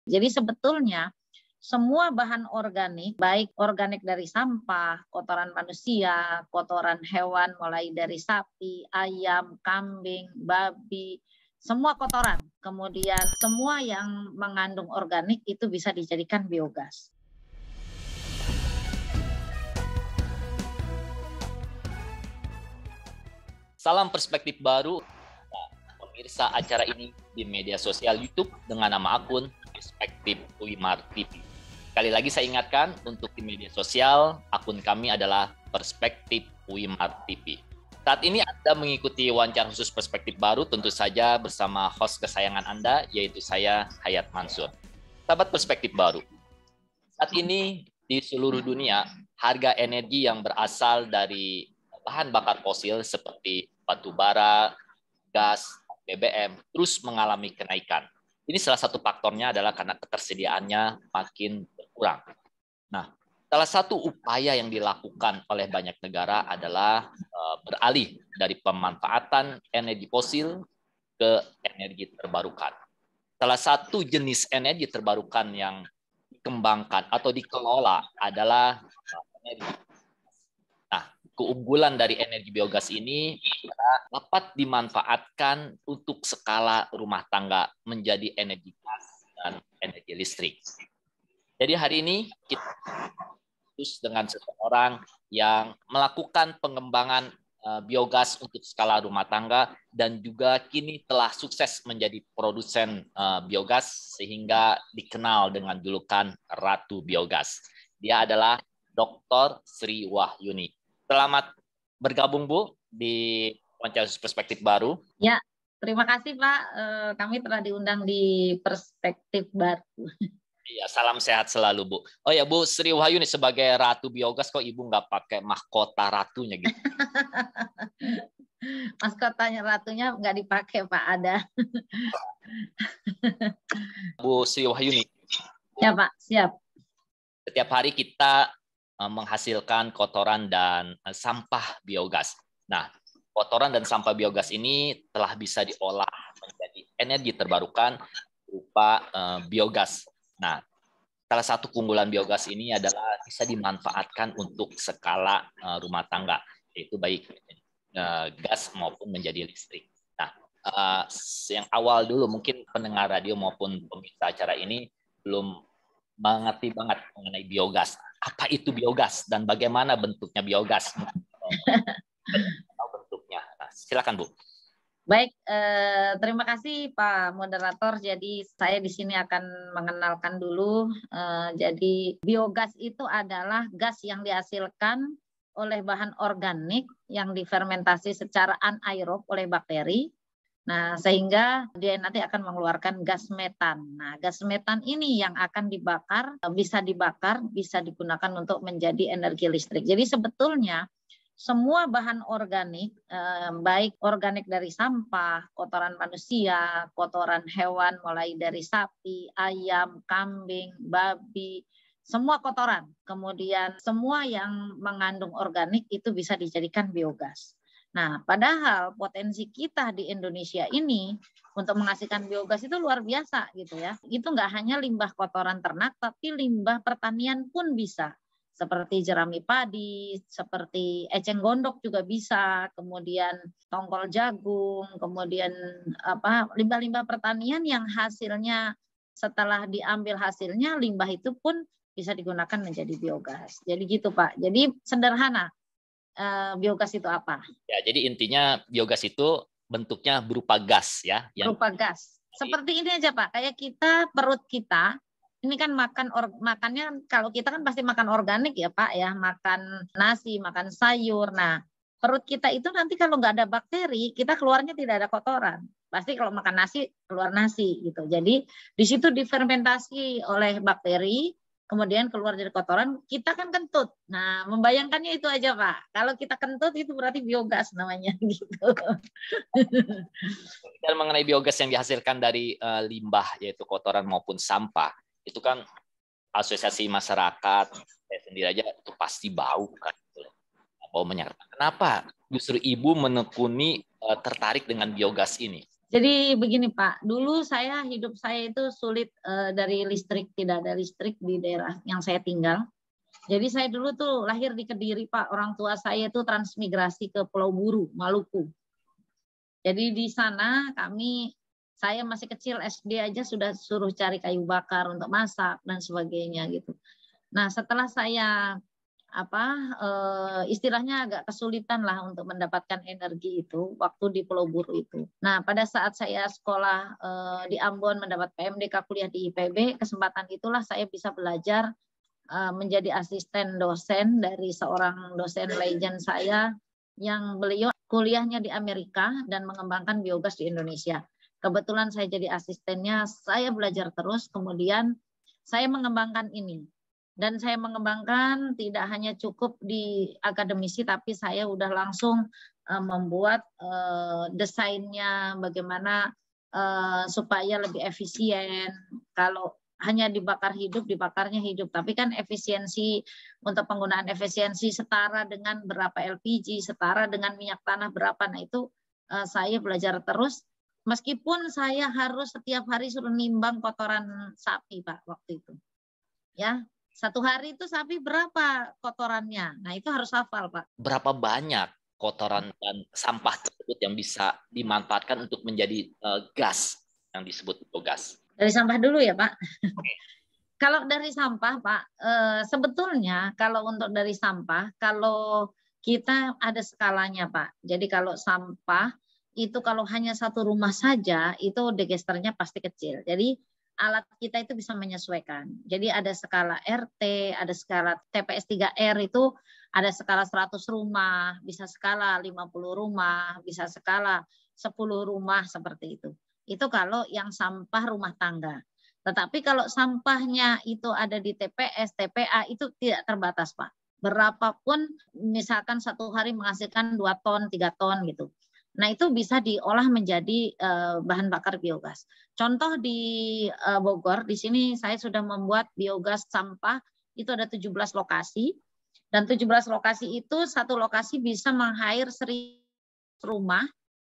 Jadi sebetulnya semua bahan organik, baik organik dari sampah, kotoran manusia, kotoran hewan mulai dari sapi, ayam, kambing, babi, semua kotoran. Kemudian semua yang mengandung organik itu bisa dijadikan biogas. Salam perspektif baru, pemirsa acara ini di media sosial YouTube dengan nama akun Perspektif Wimar TV. Sekali lagi saya ingatkan, untuk di media sosial, akun kami adalah Perspektif Wimar TV. Saat ini Anda mengikuti wawancara khusus Perspektif Baru, tentu saja bersama host kesayangan Anda, yaitu saya, Hayat Mansur. Sahabat Perspektif Baru, saat ini di seluruh dunia, harga energi yang berasal dari bahan bakar fosil seperti batu bara, gas, BBM terus mengalami kenaikan. Ini salah satu faktornya adalah karena ketersediaannya makin berkurang. Nah, salah satu upaya yang dilakukan oleh banyak negara adalah beralih dari pemanfaatan energi fosil ke energi terbarukan. Salah satu jenis energi terbarukan yang dikembangkan atau dikelola adalah energi. Nah, keunggulan dari energi biogas ini dapat dimanfaatkan untuk skala rumah tangga menjadi energi gas dan energi listrik. Jadi hari ini kita terus dengan seseorang yang melakukan pengembangan biogas untuk skala rumah tangga dan juga kini telah sukses menjadi produsen biogas sehingga dikenal dengan julukan Ratu Biogas. Dia adalah Dr. Sri Wahyuni. Selamat bergabung, Bu, di wawancara Perspektif Baru. Ya, terima kasih Pak. Kami telah diundang di Perspektif Baru. Iya, salam sehat selalu, Bu. Oh ya, Bu Sri Wahyuni sebagai Ratu Biogas, kok Ibu nggak pakai mahkota ratunya gitu? Maskotanya ratunya nggak dipakai Pak, ada. Bu Sri Wahyuni. Ya Pak, siap. Setiap hari kita menghasilkan kotoran dan sampah biogas. Nah, kotoran dan sampah biogas ini telah bisa diolah menjadi energi terbarukan berupa biogas. Nah, salah satu keunggulan biogas ini adalah bisa dimanfaatkan untuk skala rumah tangga, yaitu baik gas maupun menjadi listrik. Nah, yang awal dulu mungkin pendengar radio maupun pemirsa acara ini belum mengerti banget mengenai biogas. Apa itu biogas dan bagaimana bentuknya biogas? Bentuknya. Nah, silakan, Bu. Baik, terima kasih Pak Moderator. Jadi saya di sini akan mengenalkan dulu. Jadi biogas itu adalah gas yang dihasilkan oleh bahan organik yang difermentasi secara anaerob oleh bakteri. Nah, sehingga dia nanti akan mengeluarkan gas metan. Nah, gas metan ini yang akan dibakar, bisa digunakan untuk menjadi energi listrik. Jadi sebetulnya semua bahan organik, baik organik dari sampah, kotoran manusia, kotoran hewan mulai dari sapi, ayam, kambing, babi, semua kotoran. Kemudian semua yang mengandung organik itu bisa dijadikan biogas. Nah, padahal potensi kita di Indonesia ini untuk menghasilkan biogas itu luar biasa gitu ya. Itu nggak hanya limbah kotoran ternak, tapi limbah pertanian pun bisa. Seperti jerami padi, seperti eceng gondok juga bisa, kemudian tongkol jagung, kemudian limbah-limbah pertanian yang hasilnya setelah diambil hasilnya limbah itu pun bisa digunakan menjadi biogas. Jadi gitu Pak. Jadi sederhana. Biogas itu apa? Ya, jadi intinya biogas itu bentuknya berupa gas ya. Berupa gas. Seperti ini aja Pak, kayak perut kita, ini kan makannya kalau kita kan pasti makan organik ya Pak ya, makan nasi, makan sayur. Nah, perut kita itu nanti kalau nggak ada bakteri, kita keluarnya tidak ada kotoran. Pasti kalau makan nasi, keluar nasi gitu. Jadi di situ difermentasi oleh bakteri, kemudian keluar dari kotoran, kita kan kentut. Nah, membayangkannya itu aja, Pak. Kalau kita kentut itu berarti biogas namanya gitu. Dan mengenai biogas yang dihasilkan dari limbah, yaitu kotoran maupun sampah, itu kan asosiasi masyarakat, saya sendiri aja itu pasti bau kan. Bau menyengat. Kenapa justru Ibu menekuni tertarik dengan biogas ini? Jadi begini Pak, dulu hidup saya itu sulit dari listrik, tidak ada listrik di daerah yang saya tinggal. Jadi saya dulu tuh lahir di Kediri Pak, orang tua saya itu transmigrasi ke Pulau Buru, Maluku. Jadi di sana saya masih kecil SD aja sudah suruh cari kayu bakar untuk masak dan sebagainya gitu. Nah setelah saya istilahnya agak kesulitan lah untuk mendapatkan energi itu waktu di Pulau Buru itu. Nah pada saat saya sekolah di Ambon mendapat PMDK kuliah di IPB, kesempatan itulah saya bisa belajar menjadi asisten dosen dari seorang dosen legend saya yang beliau kuliahnya di Amerika dan mengembangkan biogas di Indonesia. Kebetulan saya jadi asistennya, saya belajar terus, kemudian saya mengembangkan ini. Dan saya mengembangkan tidak hanya cukup di akademisi, tapi saya udah langsung membuat desainnya bagaimana supaya lebih efisien. Kalau hanya dibakar hidup, dibakarnya hidup. Tapi kan efisiensi untuk penggunaan efisiensi setara dengan berapa LPG, setara dengan minyak tanah berapa. Nah itu saya belajar terus. Meskipun saya harus setiap hari suruh nimbang kotoran sapi Pak waktu itu. Ya, satu hari itu sapi berapa kotorannya. Nah itu harus hafal Pak. Berapa banyak kotoran dan sampah tersebut yang bisa dimanfaatkan untuk menjadi gas yang disebut biogas? Dari sampah dulu ya Pak. Kalau dari sampah Pak, sebetulnya kalau untuk dari sampah, kalau kita ada skalanya Pak. Jadi kalau sampah itu kalau hanya satu rumah saja, itu digesternya pasti kecil. Jadi alat kita itu bisa menyesuaikan. Jadi ada skala RT, ada skala TPS 3R itu ada skala 100 rumah, bisa skala 50 rumah, bisa skala 10 rumah seperti itu. Itu kalau yang sampah rumah tangga. Tetapi kalau sampahnya itu ada di TPS, TPA itu tidak terbatas Pak. Berapapun misalkan satu hari menghasilkan 2 ton, 3 ton gitu. Nah itu bisa diolah menjadi bahan bakar biogas. Contoh di Bogor, di sini saya sudah membuat biogas sampah, itu ada 17 lokasi. Dan 17 lokasi itu satu lokasi bisa meng-hire 1.000 rumah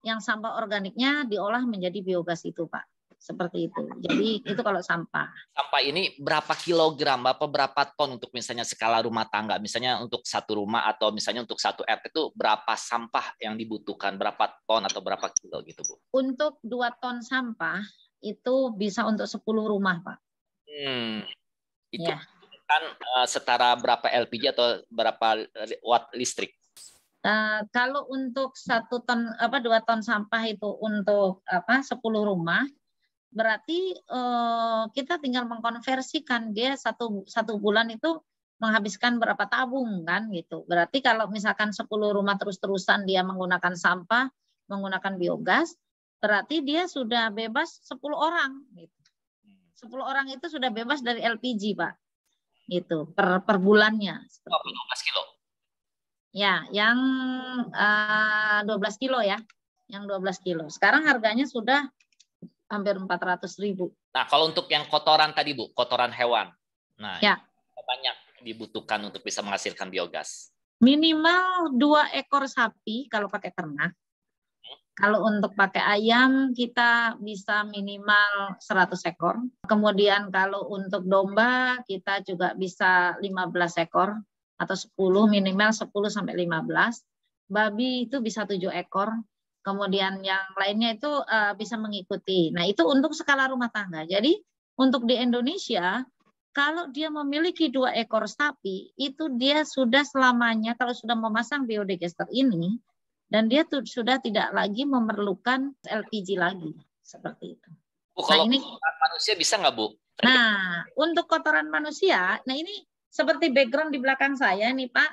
yang sampah organiknya diolah menjadi biogas itu Pak. Seperti itu. Jadi itu kalau sampah. Sampah ini berapa kilogram, berapa ton untuk misalnya skala rumah tangga, misalnya untuk satu rumah atau misalnya untuk satu RT itu berapa sampah yang dibutuhkan, berapa ton atau berapa kilo gitu Bu? Untuk 2 ton sampah itu bisa untuk 10 rumah Pak. Itu kan setara berapa LPG atau berapa watt listrik? Kalau untuk 1 ton 2 ton sampah itu untuk 10 rumah, berarti kita tinggal mengkonversikan dia satu bulan itu menghabiskan berapa tabung kan gitu. Berarti kalau misalkan 10 rumah terus-terusan dia menggunakan sampah, menggunakan biogas, berarti dia sudah bebas 10 orang gitu. 10 orang itu sudah bebas dari LPG, Pak. Gitu, per bulannya. 12 kilo. Ya, yang 12 kilo ya. Yang 12 kilo. Sekarang harganya sudah hampir 400.000. Nah, kalau untuk yang kotoran tadi Bu, kotoran hewan. Nah, ya. Banyak dibutuhkan untuk bisa menghasilkan biogas. Minimal 2 ekor sapi kalau pakai ternak. Kalau untuk pakai ayam kita bisa minimal 100 ekor. Kemudian kalau untuk domba kita juga bisa 15 ekor atau 10, minimal 10 sampai 15. Babi itu bisa 7 ekor. Kemudian yang lainnya itu bisa mengikuti. Nah, itu untuk skala rumah tangga. Jadi untuk di Indonesia kalau dia memiliki 2 ekor sapi, itu dia sudah selamanya kalau sudah memasang biodigester ini dan dia sudah tidak lagi memerlukan LPG lagi seperti itu. Bu, kalau ini kotoran manusia bisa nggak Bu? Nah, untuk kotoran manusia, nah ini seperti background di belakang saya nih Pak,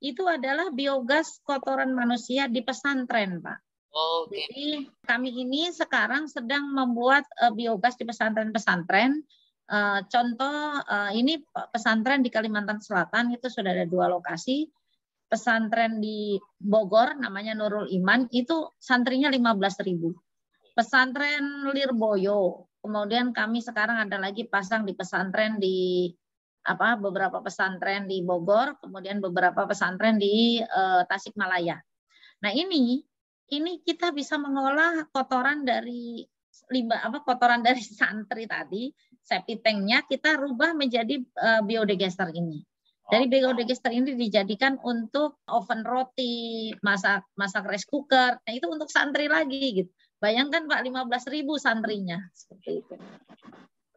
itu adalah biogas kotoran manusia di pesantren Pak. Oh, jadi kami ini sekarang sedang membuat biogas di pesantren-pesantren. Contoh ini pesantren di Kalimantan Selatan itu sudah ada 2 lokasi. Pesantren di Bogor namanya Nurul Iman itu santrinya 15.000. Pesantren Lirboyo. Kemudian kami sekarang ada lagi pasang di pesantren di beberapa pesantren di Bogor, kemudian beberapa pesantren di Tasikmalaya. Nah, ini ini kita bisa mengolah kotoran dari kotoran dari santri tadi, septic tanknya kita rubah menjadi biodigester ini. Dari biodigester ini dijadikan untuk oven roti, masak rice cooker. Nah, itu untuk santri lagi gitu. Bayangkan Pak, 15.000 santrinya seperti itu.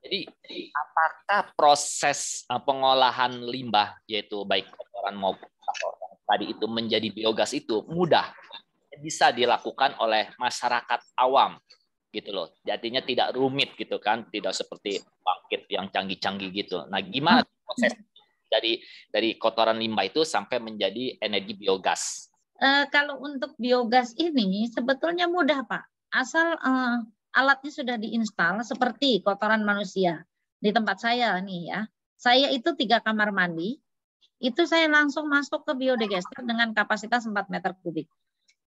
Jadi apakah proses pengolahan limbah, yaitu baik kotoran maupun kotoran tadi itu menjadi biogas itu mudah, bisa dilakukan oleh masyarakat awam gitu loh. Jadinya tidak rumit gitu kan, tidak seperti pembangkit yang canggih-canggih gitu. Nah, gimana proses dari kotoran limbah itu sampai menjadi energi biogas? Kalau untuk biogas ini sebetulnya mudah Pak, asal alatnya sudah diinstal seperti kotoran manusia. Di tempat saya nih ya, saya itu 3 kamar mandi, itu saya langsung masuk ke biodigester dengan kapasitas 4 meter kubik.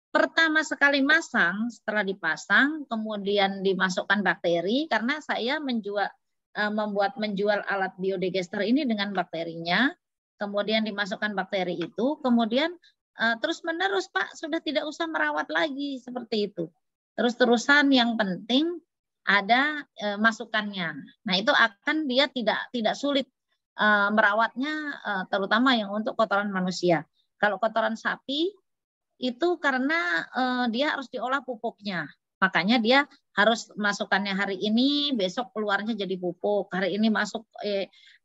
Pertama sekali masang, setelah dipasang, kemudian dimasukkan bakteri, karena saya menjual alat biodigester ini dengan bakterinya, kemudian dimasukkan bakteri itu, kemudian terus menerus Pak, sudah tidak usah merawat lagi seperti itu. Terus-terusan yang penting ada masukannya. Nah, itu akan dia tidak sulit merawatnya, terutama yang untuk kotoran manusia. Kalau kotoran sapi itu karena dia harus diolah pupuknya. Makanya dia harus masukannya hari ini, besok keluarnya jadi pupuk. Hari ini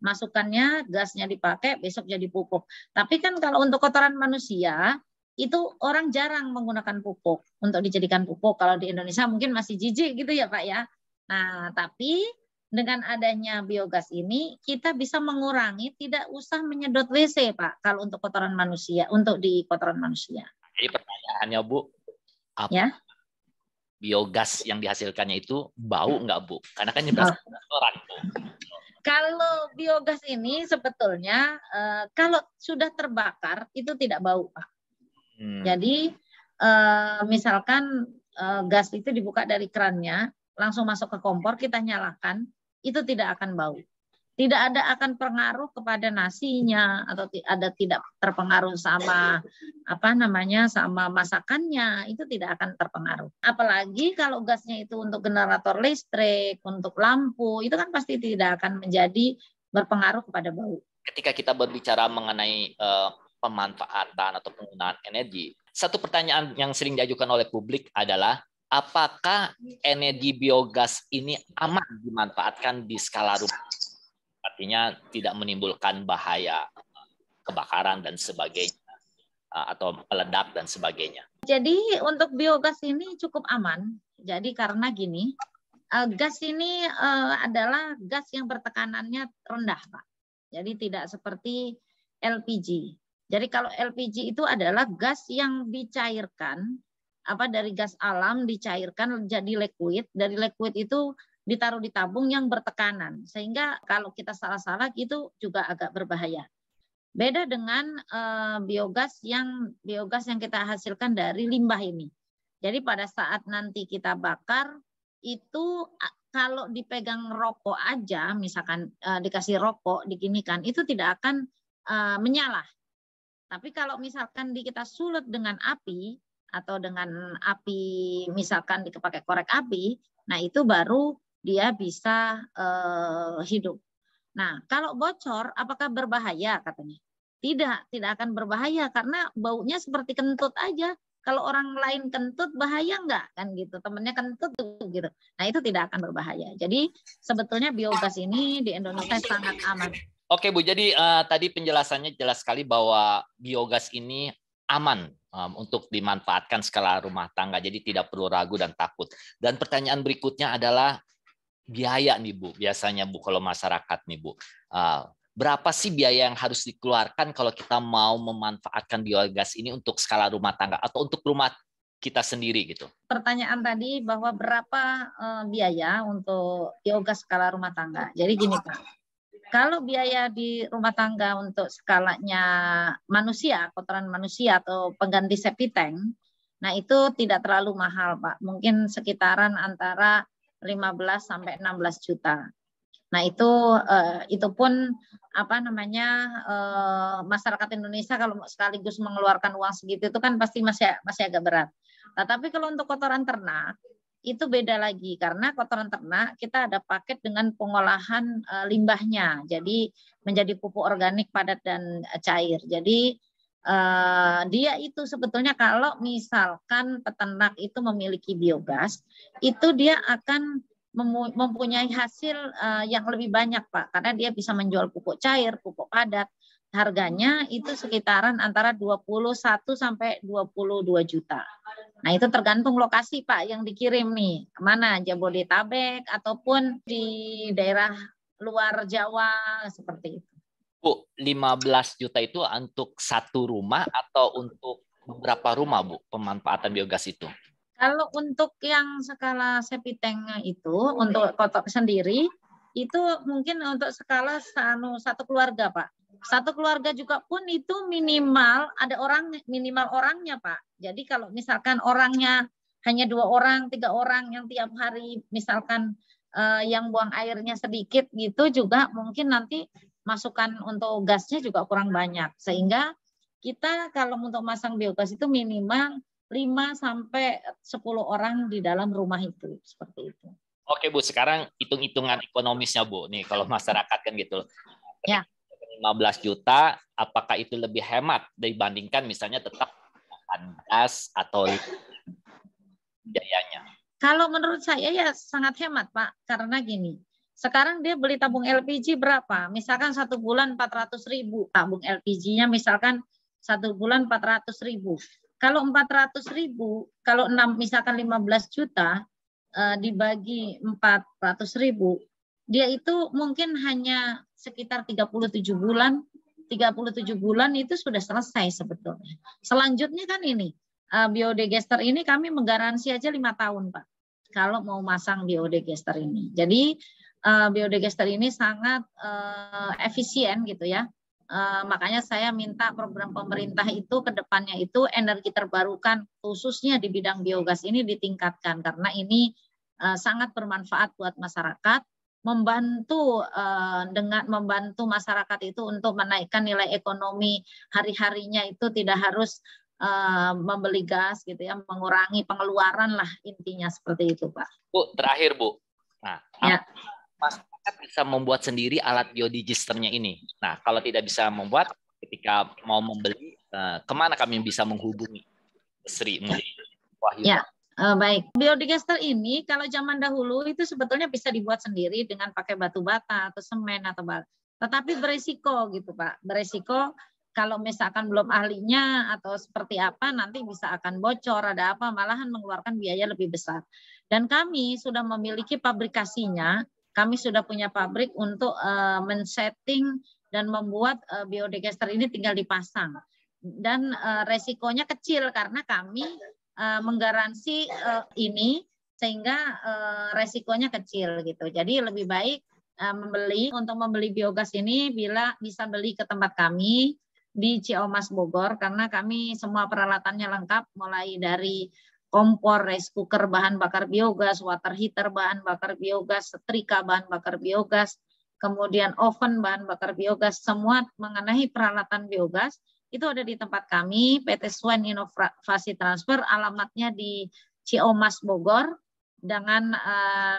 masukannya gasnya dipakai, besok jadi pupuk. Tapi kan kalau untuk kotoran manusia itu orang jarang menggunakan pupuk untuk dijadikan pupuk. Kalau di Indonesia mungkin masih jijik gitu ya Pak ya. Nah, tapi dengan adanya biogas ini kita bisa mengurangi, tidak usah menyedot WC Pak kalau untuk kotoran manusia, untuk di kotoran manusia. Jadi pertanyaannya Bu, apa Ya. biogas yang dihasilkannya itu bau nggak Bu? Karena kan berasal dari kotoran Bu. Kalau biogas ini sebetulnya kalau sudah terbakar itu tidak bau Pak. Jadi misalkan gas itu dibuka dari kerannya, langsung masuk ke kompor, kita nyalakan, itu tidak akan bau. Tidak ada akan pengaruh kepada nasinya atau tidak terpengaruh sama sama masakannya, itu tidak akan terpengaruh. Apalagi kalau gasnya itu untuk generator listrik, untuk lampu, itu kan pasti tidak akan menjadi berpengaruh kepada bau. Ketika kita berbicara mengenai pemanfaatan atau penggunaan energi, satu pertanyaan yang sering diajukan oleh publik adalah apakah energi biogas ini aman dimanfaatkan di skala rumah? Artinya tidak menimbulkan bahaya kebakaran dan sebagainya atau meledak dan sebagainya. Jadi untuk biogas ini cukup aman. Jadi karena gini, gas ini adalah gas yang bertekanannya rendah, Pak. Jadi tidak seperti LPG. Jadi kalau LPG itu adalah gas yang dicairkan, dari gas alam dicairkan jadi liquid. Dari liquid itu ditaruh di tabung yang bertekanan, sehingga kalau kita salah-salah itu juga agak berbahaya. Beda dengan biogas yang kita hasilkan dari limbah ini. Jadi pada saat nanti kita bakar itu kalau dipegang rokok aja, misalkan dikasih rokok diginikan, itu tidak akan menyala. Tapi kalau misalkan kita sulut dengan api atau dengan api misalkan dipakai korek api, nah itu baru dia bisa hidup. Nah, kalau bocor apakah berbahaya katanya? Tidak akan berbahaya karena baunya seperti kentut aja. Kalau orang lain kentut bahaya enggak kan gitu. Temennya kentut gitu. Nah, itu tidak akan berbahaya. Jadi sebetulnya biogas ini di Indonesia sangat aman. Oke Bu, jadi tadi penjelasannya jelas sekali bahwa biogas ini aman untuk dimanfaatkan skala rumah tangga. Jadi tidak perlu ragu dan takut. Dan pertanyaan berikutnya adalah biaya nih Bu, biasanya Bu kalau masyarakat nih Bu, berapa sih biaya yang harus dikeluarkan kalau kita mau memanfaatkan biogas ini untuk skala rumah tangga atau untuk rumah kita sendiri gitu? Pertanyaan tadi bahwa berapa biaya untuk biogas skala rumah tangga. Jadi gini Pak, kalau biaya di rumah tangga untuk skalanya manusia, kotoran manusia atau pengganti septic tank, nah itu tidak terlalu mahal Pak, mungkin sekitaran antara 15 sampai 16 juta. Nah, itu pun masyarakat Indonesia kalau sekaligus mengeluarkan uang segitu itu kan pasti masih agak berat. Nah, tapi kalau untuk kotoran ternak itu beda lagi karena kotoran ternak kita ada paket dengan pengolahan limbahnya. Jadi menjadi pupuk organik padat dan cair. Jadi dia itu sebetulnya kalau misalkan peternak itu memiliki biogas, itu dia akan mempunyai hasil yang lebih banyak, Pak, karena dia bisa menjual pupuk cair, pupuk padat. Harganya itu sekitaran antara 21 sampai 22 juta. Nah, itu tergantung lokasi, Pak, yang dikirim nih. Kemana? Jabodetabek ataupun di daerah luar Jawa, seperti itu. Bu, 15 juta itu untuk satu rumah atau untuk beberapa rumah, Bu, pemanfaatan biogas itu? Kalau untuk yang skala septic-nya itu, untuk kotak sendiri, itu mungkin untuk skala satu keluarga, Pak. Satu keluarga juga pun itu minimal ada minimal orangnya, Pak. Jadi kalau misalkan orangnya hanya 2 orang, 3 orang yang tiap hari misalkan yang buang airnya sedikit gitu juga mungkin nanti masukan untuk gasnya juga kurang banyak. Sehingga kita kalau untuk masang biogas itu minimal 5 sampai 10 orang di dalam rumah itu, seperti itu. Oke, Bu, sekarang hitung-hitungan ekonomisnya, Bu. Nih kalau masyarakat kan gitu. Ya. 15 juta, apakah itu lebih hemat dibandingkan misalnya tetap gas atau biayanya? Kalau menurut saya ya sangat hemat, Pak, karena gini. Sekarang dia beli tabung LPG berapa? Misalkan 1 bulan 400.000 tabung LPG-nya, misalkan 1 bulan 400.000. Kalau 400.000, kalau misalkan 15 juta dibagi 400.000, dia itu mungkin hanya sekitar 37 bulan. 37 bulan itu sudah selesai sebetulnya. Selanjutnya kan ini, biodigester ini kami menggaransi aja 5 tahun, Pak. Kalau mau masang biodigester ini. Jadi biodigester ini sangat efisien gitu ya. Makanya saya minta program pemerintah itu ke depannya itu energi terbarukan khususnya di bidang biogas ini ditingkatkan karena ini sangat bermanfaat buat masyarakat, dengan membantu masyarakat itu untuk menaikkan nilai ekonomi hari-harinya itu tidak harus membeli gas gitu ya, mengurangi pengeluaran lah intinya seperti itu, Pak. Bu, terakhir, Bu. Nah, ya. Masyarakat bisa membuat sendiri alat biodigesternya ini. Nah, kalau tidak bisa membuat, ketika mau membeli, kemana kami bisa menghubungi? Sri Wahyu. Ya. Baik, biodigester ini kalau zaman dahulu itu sebetulnya bisa dibuat sendiri dengan pakai batu bata atau semen atau tetapi beresiko gitu, Pak. Beresiko kalau misalkan belum ahlinya atau seperti apa nanti bisa akan bocor, ada apa, malahan mengeluarkan biaya lebih besar. Dan kami sudah memiliki pabrikasinya, kami sudah punya pabrik untuk men-setting dan membuat biodigester ini tinggal dipasang. Dan resikonya kecil karena kami menggaransi ini sehingga resikonya kecil gitu. Jadi lebih baik untuk membeli biogas ini bila bisa beli ke tempat kami di Ciomas Bogor karena kami semua peralatannya lengkap mulai dari kompor, rice cooker bahan bakar biogas, water heater bahan bakar biogas, setrika bahan bakar biogas, kemudian oven bahan bakar biogas, semua mengenai peralatan biogas itu ada di tempat kami, PT Swan Inovasi Transfer, alamatnya di Ciomas Bogor, dengan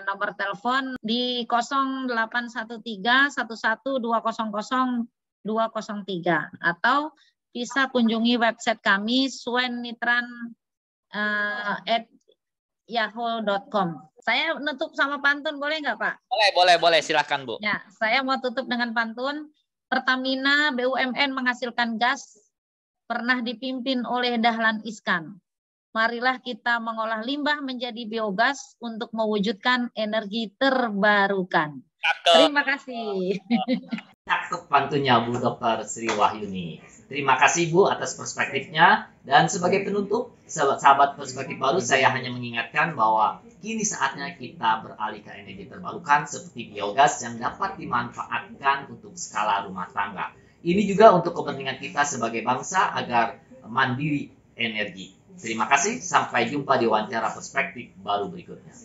nomor telepon di 0813 11 200 203 atau bisa kunjungi website kami swanitran@yahoo.com. Saya nutup sama pantun, boleh nggak, Pak? Boleh, silahkan, Bu. Ya, saya mau tutup dengan pantun. Pertamina BUMN menghasilkan gas pernah dipimpin oleh Dahlan Iskan. Marilah kita mengolah limbah menjadi biogas untuk mewujudkan energi terbarukan. Terima kasih. Cakep pantunnya Bu Dr. Sri Wahyuni. Terima kasih Bu atas perspektifnya. Dan sebagai penutup, sahabat perspektif baru, saya hanya mengingatkan bahwa kini saatnya kita beralih ke energi terbarukan seperti biogas yang dapat dimanfaatkan untuk skala rumah tangga. Ini juga untuk kepentingan kita sebagai bangsa agar mandiri energi. Terima kasih, sampai jumpa di wawancara perspektif baru berikutnya.